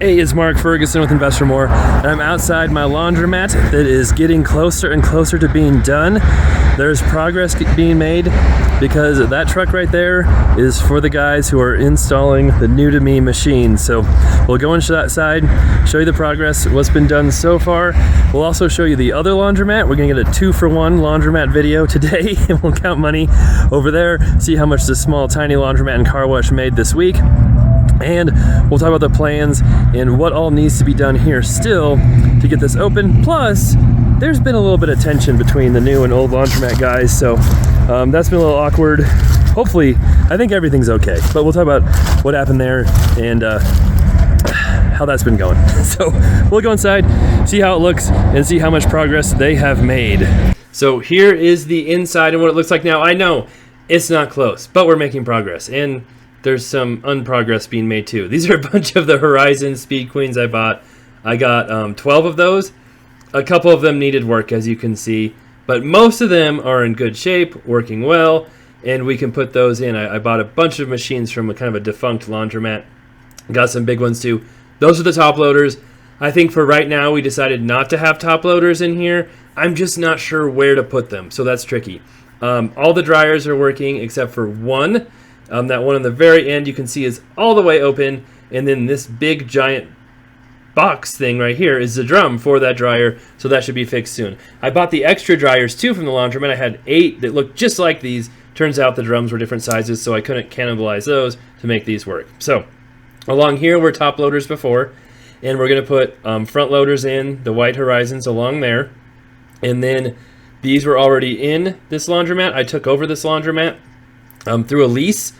Hey, it's Mark Ferguson with Invest for More, and I'm outside my laundromat that is getting closer and closer to being done. There's progress being made because that truck right there is for the guys who are installing the new to me machine. So we'll go into that side, show you the progress, what's been done so far. We'll also show you the other laundromat. We're gonna get a 2-for-1 laundromat video today, and we'll count money over there, see how much this small tiny laundromat and car wash made this week. And we'll talk about the plans and what all needs to be done here still to get this open. Plus, there's been a little bit of tension between the new and old laundromat guys, so that's been a little awkward. Hopefully, I think everything's okay, but we'll talk about what happened there and how that's been going. So we'll go inside, see how it looks, and see how much progress they have made. So here is the inside and what it looks like now. I know it's not close, but we're making progress. And there's some unprogress being made too. These are a bunch of the Horizon Speed Queens I bought. I got 12 of those. A couple of them needed work, as you can see, but most of them are in good shape, working well, and we can put those in. I bought a bunch of machines from a kind of a defunct laundromat. Got some big ones too. Those are the top loaders. I think for right now we decided not to have top loaders in here. I'm just not sure where to put them, so that's tricky. All the dryers are working except for one. That one on the very end you can see is all the way open, and then this big giant box thing right here is the drum for that dryer, so that should be fixed soon. I bought the extra dryers too from the laundromat. I had 8 that looked just like these. Turns out the drums were different sizes, so I couldn't cannibalize those to make these work. So along here were top loaders before, and we're going to put front loaders in, the white Horizons along there, and then these were already in this laundromat. I took over this laundromat through a lease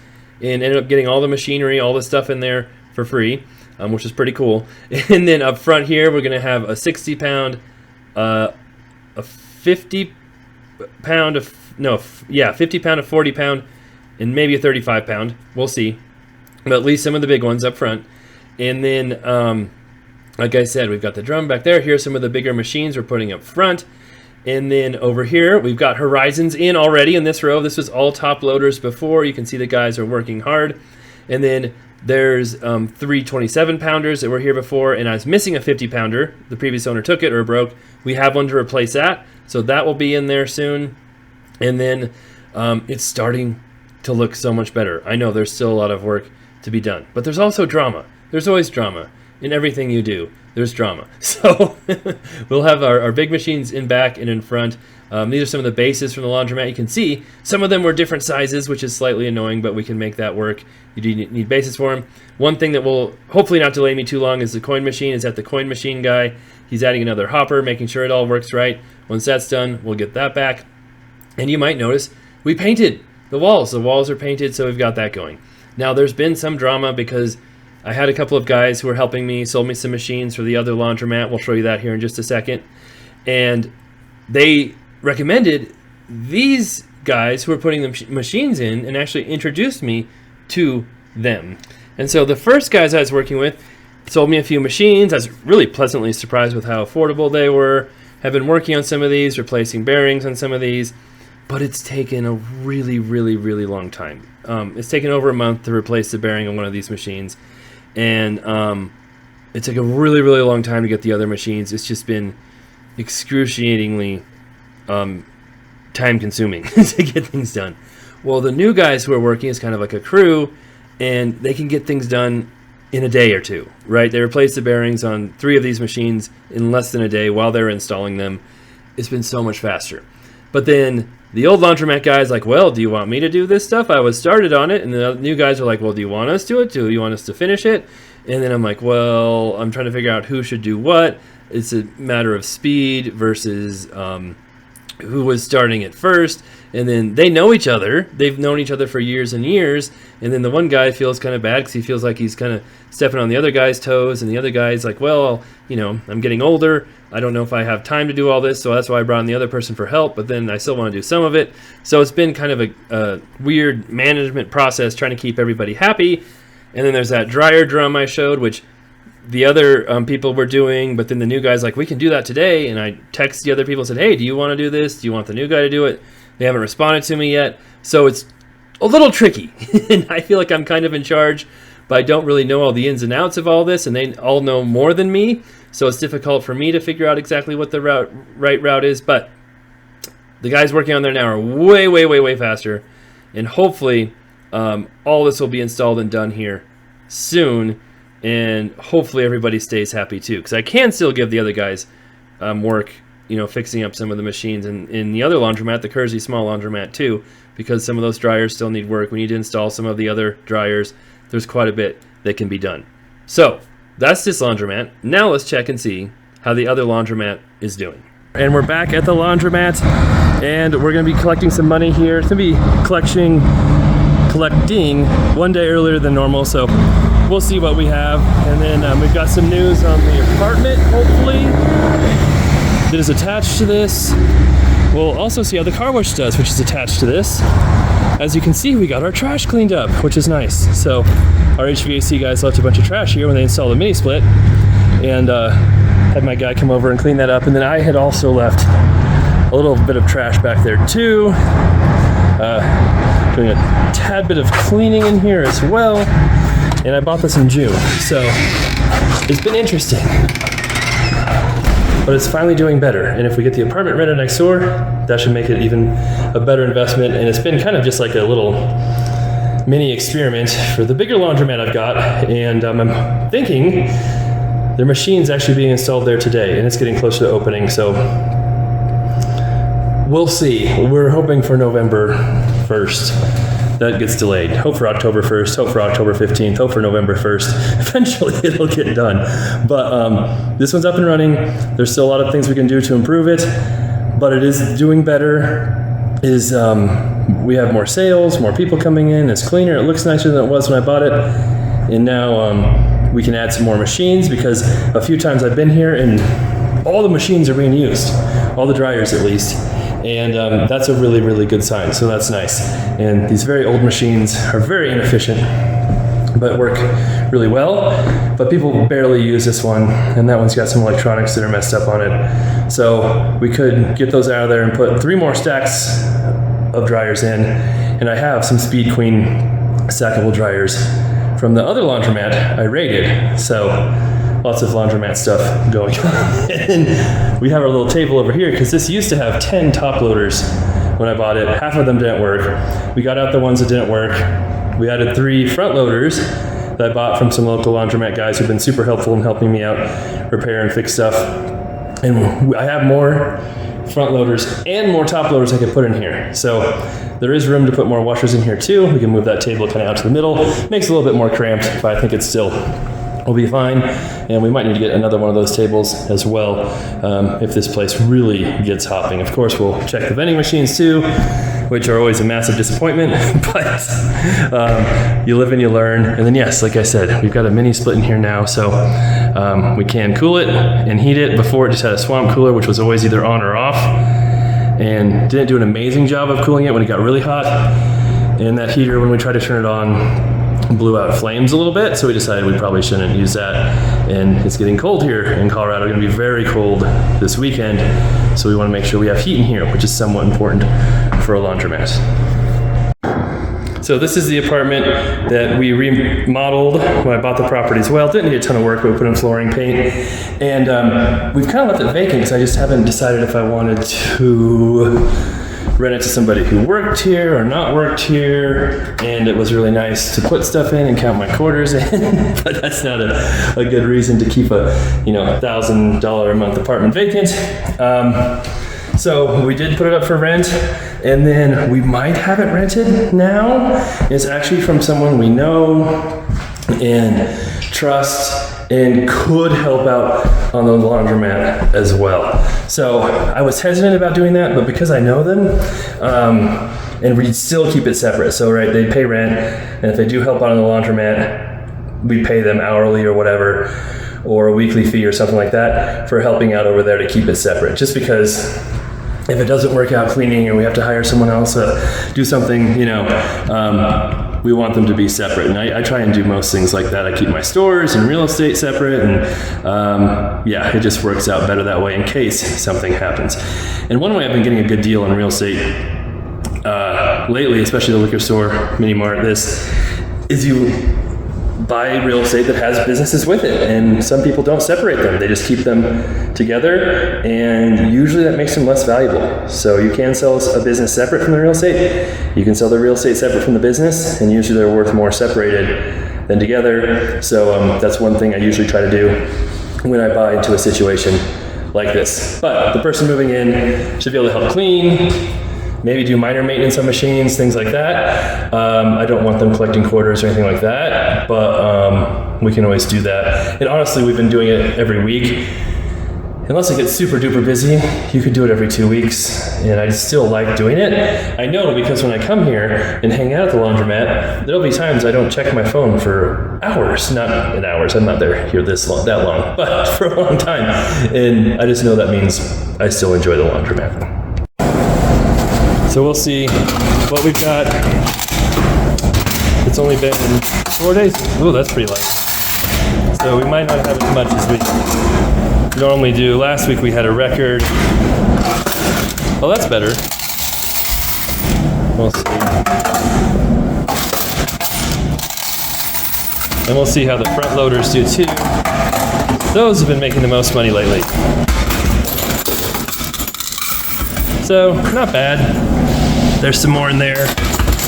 and ended up getting all the machinery, all the stuff in there for free, which is pretty cool. And then up front here, we're going to have a 60-pound, a 50-pound, 50-pound, a 40-pound, and maybe a 35-pound. We'll see. But at least some of the big ones up front. And then, like I said, we've got the drum back there. Here's some of the bigger machines we're putting up front. And then over here, we've got Horizons in already in this row. This was all top loaders before. You can see the guys are working hard. And then there's 3 27-pounders that were here before, and I was missing a 50-pounder. The previous owner took it or broke. We have one to replace that, so that will be in there soon. And then it's starting to look so much better. I know there's still a lot of work to be done, but there's also drama. There's always drama in everything you do. There's drama. So we'll have our big machines in back and in front. These are some of the bases from the laundromat. You can see some of them were different sizes, which is slightly annoying, but we can make that work. You do need bases for them. One thing that will hopefully not delay me too long is the coin machine. Is that the coin machine guy? He's adding another hopper, making sure it all works right. Once that's done, we'll get that back. And you might notice we painted the walls. The walls are painted, so we've got that going. Now, there's been some drama because I had a couple of guys who were helping me, sold me some machines for the other laundromat. We'll show you that here in just a second. And they recommended these guys who were putting the machines in and actually introduced me to them. And so the first guys I was working with sold me a few machines. I was really pleasantly surprised with how affordable they were. Have been working on some of these, replacing bearings on some of these, but it's taken a really, really, really long time. It's taken over a month to replace the bearing on one of these machines. And it took a really, really long time to get the other machines. It's just been excruciatingly time-consuming to get things done. Well, the new guys who are working is kind of like a crew, and they can get things done in a day or two, right? They replaced the bearings on 3 of these machines in less than a day while they're installing them. It's been so much faster. But then the old laundromat guys like, well, do you want me to do this stuff? I was started on it. And the new guys are like, well, do you want us to do it? Do you want us to finish it? And then I'm like, well, I'm trying to figure out who should do what. It's a matter of speed versus who was starting it first. And then they know each other. They've known each other for years and years. And then the one guy feels kind of bad because he feels like he's kind of stepping on the other guy's toes. And the other guy's like, well, you know, I'm getting older. I don't know if I have time to do all this, so that's why I brought in the other person for help, but then I still want to do some of it. So it's been kind of a weird management process trying to keep everybody happy. And then there's that dryer drum I showed, which the other people were doing, but then the new guy's like, we can do that today. And I texted the other people and said, hey, do you want to do this? Do you want the new guy to do it? They haven't responded to me yet. So it's a little tricky. And I feel like I'm kind of in charge, but I don't really know all the ins and outs of all this, and they all know more than me, so it's difficult for me to figure out exactly what the right route is. But the guys working on there now are way faster, and hopefully all this will be installed and done here soon, and hopefully everybody stays happy too, because I can still give the other guys work, fixing up some of the machines in the other laundromat, the Kersey small laundromat too, because some of those dryers still need work. We need to install some of the other dryers. There's quite a bit that can be done. So that's this laundromat. Now let's check and see how the other laundromat is doing. And we're back at the laundromat, and we're going to be collecting some money here. It's going to be collecting one day earlier than normal, so we'll see what we have. And then we've got some news on the apartment, hopefully, that is attached to this. We'll also see how the car wash does, which is attached to this. As you can see, we got our trash cleaned up, which is nice. So our HVAC guys left a bunch of trash here when they installed the mini split, and had my guy come over and clean that up. And then I had also left a little bit of trash back there too. Doing a tad bit of cleaning in here as well. And I bought this in June, so it's been interesting. But it's finally doing better, and if we get the apartment rented next door, that should make it even a better investment. And it's been kind of just like a little mini experiment for the bigger laundromat I've got, and I'm thinking their machine's actually being installed there today, and it's getting closer to opening, so we'll see. We're hoping for November 1st. That gets delayed. Hope for October 1st, hope for October 15th, hope for November 1st. Eventually it'll get done. But this one's up and running. There's still a lot of things we can do to improve it, but it is doing better. We have more sales, more people coming in, it's cleaner, it looks nicer than it was when I bought it. And now we can add some more machines, because a few times I've been here and all the machines are being used, all the dryers at least. And that's a really good sign, so that's nice. And these very old machines are very inefficient, but work really well. But people barely use this one, and that one's got some electronics that are messed up on it. So we could get those out of there and put 3 more stacks of dryers in. And I have some Speed Queen stackable dryers from the other laundromat I raided. So lots of laundromat stuff going on. And we have our little table over here, because this used to have 10 top loaders when I bought it. Half of them didn't work. We got out the ones that didn't work. We added 3 front loaders that I bought from some local laundromat guys who've been super helpful in helping me out repair and fix stuff. And I have more front loaders and more top loaders I could put in here. So there is room to put more washers in here too. We can move that table kind of out to the middle. Makes it a little bit more cramped, but I think it's still will be fine. And we might need to get another one of those tables as well if this place really gets hopping. Of course, we'll check the vending machines too, which are always a massive disappointment, but you live and you learn. And then yes, like I said, we've got a mini split in here now, so we can cool it and heat it. Before, it just had a swamp cooler, which was always either on or off, and didn't do an amazing job of cooling it when it got really hot. And that heater, when we tried to turn it on, blew out flames a little bit, so we decided we probably shouldn't use that. And it's getting cold here in Colorado. It's going to be very cold this weekend, so we want to make sure we have heat in here, which is somewhat important for a laundromat. So this is the apartment that we remodeled when I bought the property as well. Didn't need a ton of work, but we put in flooring, paint, and we've kind of left it vacant because I just haven't decided if I wanted to rent it to somebody who worked here or not worked here. And it was really nice to put stuff in and count my quarters in, but that's not a good reason to keep a $1,000 a month apartment vacant. So we did put it up for rent, and then we might have it rented now. It's actually from someone we know and trust and could help out on the laundromat as well. So I was hesitant about doing that, but because I know them, and we'd still keep it separate. So right, they'd pay rent, and if they do help out on the laundromat, we pay them hourly or whatever, or a weekly fee or something like that for helping out over there to keep it separate. Just because if it doesn't work out cleaning and we have to hire someone else to do something, we want them to be separate. And I try and do most things like that. I keep my stores and real estate separate, and it just works out better that way in case something happens. And one way I've been getting a good deal in real estate lately, especially the liquor store, mini mart, this is buy real estate that has businesses with it, and some people don't separate them. They just keep them together, and usually that makes them less valuable. So you can sell a business separate from the real estate. You can sell the real estate separate from the business, and usually they're worth more separated than together. So that's one thing I usually try to do when I buy into a situation like this. But the person moving in should be able to help clean, maybe do minor maintenance on machines, things like that. I don't want them collecting quarters or anything like that, but we can always do that. And honestly, we've been doing it every week. Unless it gets super duper busy, you could do it every 2 weeks, and I still like doing it. I know because when I come here and hang out at the laundromat, there'll be times I don't check my phone for hours, not in hours, I'm not there here that long, but for a long time. And I just know that means I still enjoy the laundromat. So we'll see what we've got. It's only been 4 days. Ooh, that's pretty light. So we might not have as much as we normally do. Last week we had a record. Oh, that's better. We'll see. And we'll see how the front loaders do too. Those have been making the most money lately. So, not bad. There's some more in there,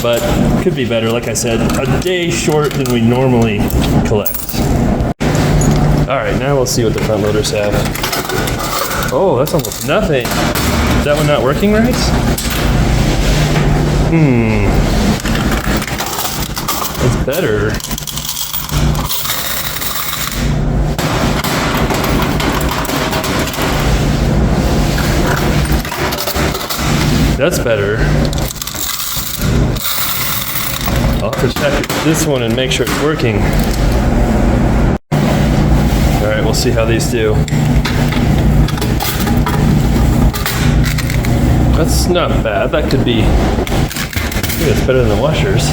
but could be better. Like I said, a day short than we normally collect. All right, now we'll see what the front loaders have. Oh, that's almost nothing. Is that one not working right? It's better. That's better. I'll have to check this one and make sure it's working. All right, we'll see how these do. That's not bad. That could be, I think it's better than the washers.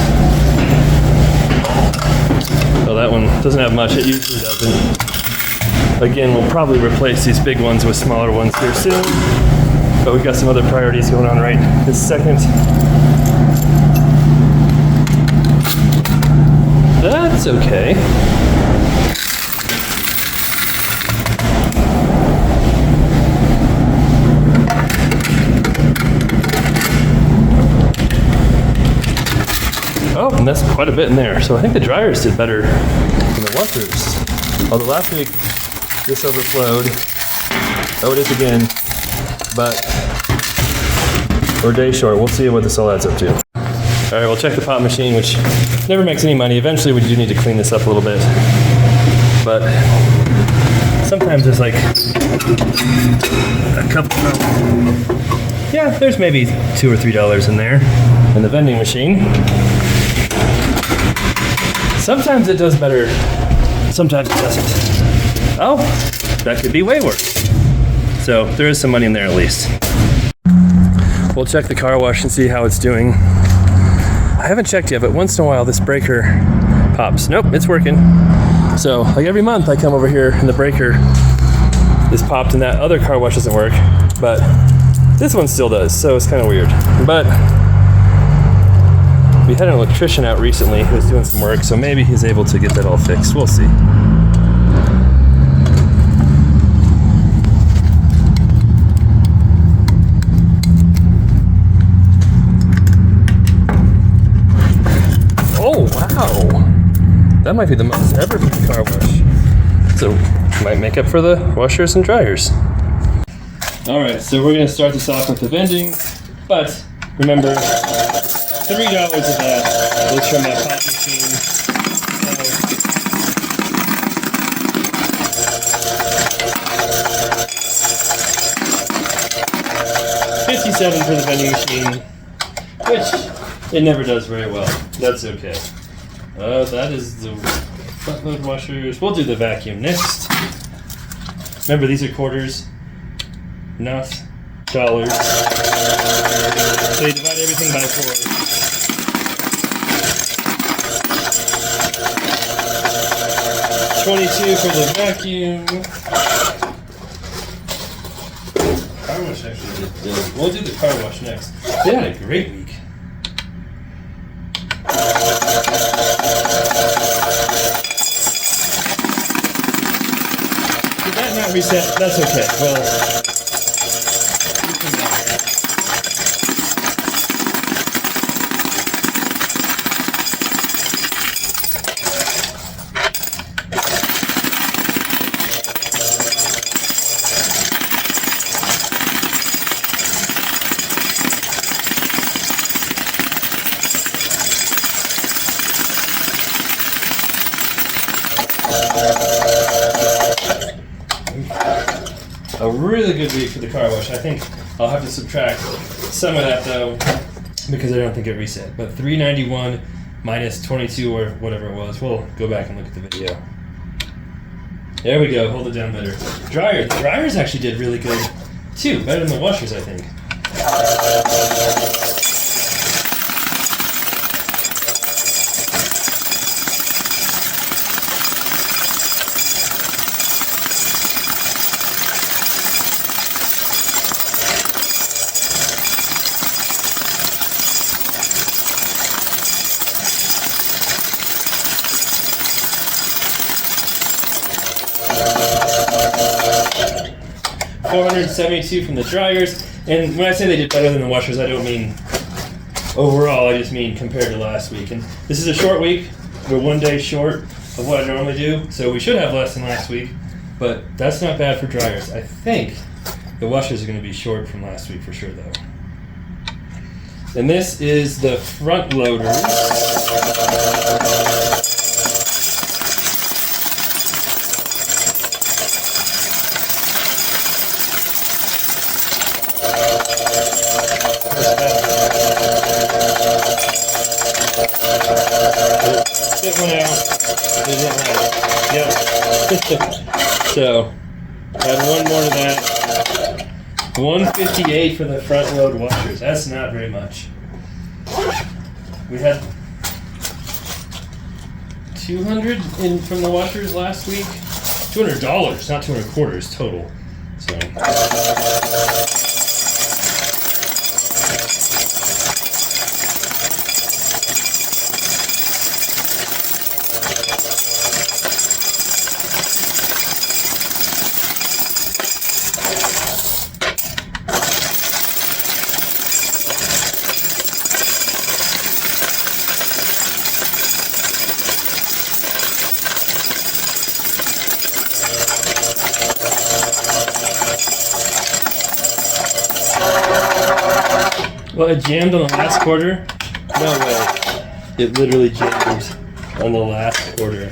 Oh, that one doesn't have much. It usually doesn't. Again, we'll probably replace these big ones with smaller ones here soon. But we've got some other priorities going on right this second. That's okay. Oh, and that's quite a bit in there. So I think the dryers did better than the washers. Although last week this overflowed. Oh, it is again. But we're day short. We'll see what this all adds up to. All right, we'll check the pop machine, which never makes any money. Eventually, we do need to clean this up a little bit. But sometimes there's like a couple of, yeah, there's maybe $2 or $3 in there in the vending machine. Sometimes it does better. Sometimes it doesn't. Oh, that could be way worse. So there is some money in there at least. We'll check the car wash and see how it's doing. I haven't checked yet, but once in a while this breaker pops. Nope, it's working. So like every month I come over here and the breaker is popped and that other car wash doesn't work, but this one still does, so it's kind of weird. But we had an electrician out recently who was doing some work, so maybe he's able to get that all fixed. We'll see. That might be the most ever for the car wash. So might make up for the washers and dryers. All right, so we're gonna start this off with the vending, but remember, $3 of that was from that pop machine. $57 for the vending machine, which it never does very well. That's okay. That is the front load washers. We'll do the vacuum next. Remember, these are quarters, not dollars. So you divide everything by 4. $22 for the vacuum. Car wash actually did good. We'll do the car wash next. They had a great week. did that not reset? That's okay. Well, a really good week for the car wash. I think I'll have to subtract some of that though, because I don't think it reset. But 391 minus 22 or whatever it was. We'll go back and look at the video. There we go. Hold it down better. Dryer. The dryers actually did really good too. Better than the washers, I think. 472 from the dryers, and when I say they did better than the washers, I don't mean overall, I just mean compared to last week. And this is a short week. We're 1 day short of what I normally do, so we should have less than last week, but that's not bad for dryers. I think the washers are going to be short from last week for sure, though. And this is the front loaders. Get one out. There's one out. Yep. So, add one more to that. 158 for the front load washers. That's not very much. We had 200 in from the washers last week. $200, not 200 quarters total. So. Well, it jammed on the last quarter. No way. It literally jammed on the last quarter.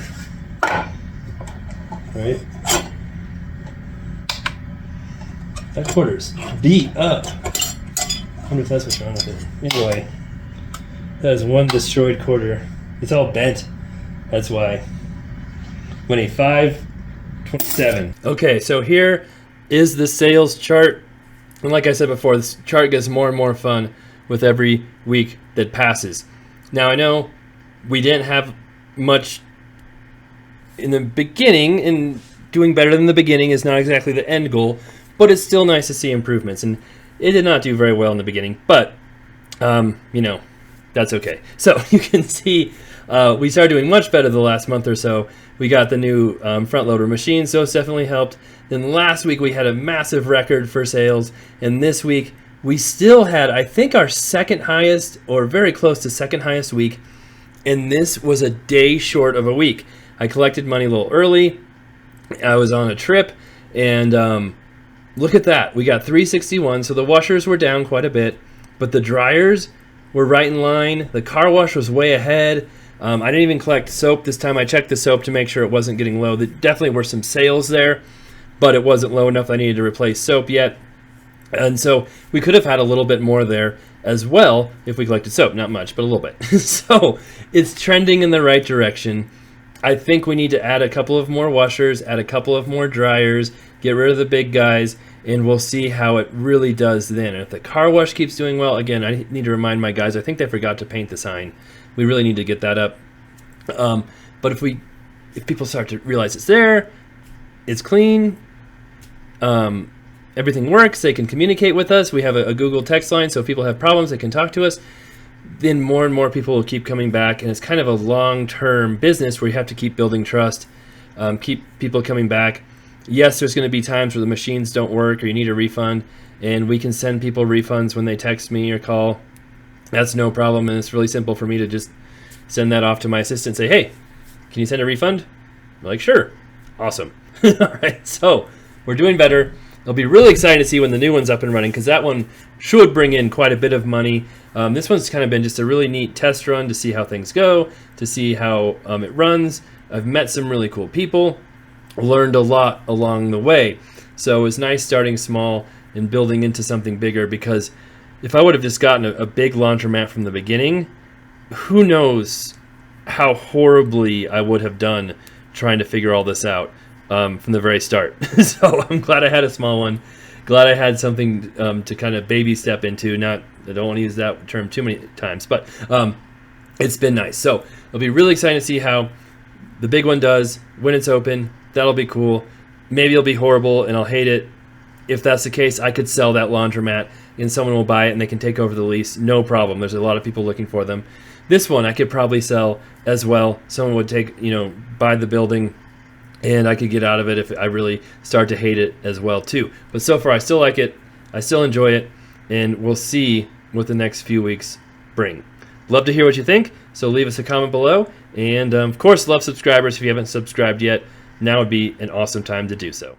Right? That quarter's beat up. I wonder if that's what's wrong with it. Anyway, that is one destroyed quarter. It's all bent. That's why. 527. Okay, so here is the sales chart. And like I said before, this chart gets more and more fun with every week that passes. Now I know we didn't have much in the beginning, and doing better than the beginning is not exactly the end goal, but it's still nice to see improvements. And it did not do very well in the beginning, but you know, that's okay. So you can see we started doing much better the last month or so. We got the new front loader machine, so it's definitely helped. Then last week we had a massive record for sales, and this week we still had, I think, our second highest, or very close to second highest week, and this was a day short of a week. I collected money a little early. I was on a trip, and look at that. We got 361, so the washers were down quite a bit, but the dryers were right in line. The car wash was way ahead. I didn't even collect soap this time. I checked the soap to make sure it wasn't getting low. There definitely were some sales there, but it wasn't low enough I needed to replace soap yet. And so we could have had a little bit more there as well if we collected soap. Not much, but a little bit. So it's trending in the right direction. I think we need to add a couple of more washers, add a couple of more dryers, get rid of the big guys, and we'll see how it really does then. And if the car wash keeps doing well, again, I need to remind my guys, I think they forgot to paint the sign. We really need to get that up. But if people start to realize it's there, it's clean, everything works, they can communicate with us. We have a Google text line, so if people have problems, they can talk to us. Then more and more people will keep coming back, and it's kind of a long-term business where you have to keep building trust, keep people coming back. Yes, there's going to be times where the machines don't work or you need a refund, and we can send people refunds when they text me or call. That's no problem, and it's really simple for me to just send that off to my assistant and say, hey, can you send a refund? I'm like, sure. Awesome. All right, so we're doing better. It'll be really exciting to see when the new one's up and running, because that one should bring in quite a bit of money. This one's kind of been just a really neat test run to see how things go, to see how it runs. I've met some really cool people, learned a lot along the way. So it was nice starting small and building into something bigger, because if I would have just gotten a big laundromat from the beginning, who knows how horribly I would have done trying to figure all this out from the very start. So I'm glad I had a small one. Glad I had something to kind of baby step into. I don't want to use that term too many times, but it's been nice. So it'll be really exciting to see how the big one does when it's open. That'll be cool. Maybe it'll be horrible and I'll hate it. If that's the case, I could sell that laundromat and someone will buy it and they can take over the lease. No problem. There's a lot of people looking for them. This one I could probably sell as well. Someone would buy the building, and I could get out of it if I really start to hate it as well too. But so far I still like it. I still enjoy it, and we'll see what the next few weeks bring. Love to hear what you think, so leave us a comment below. And of course, love subscribers. If you haven't subscribed yet, now would be an awesome time to do so.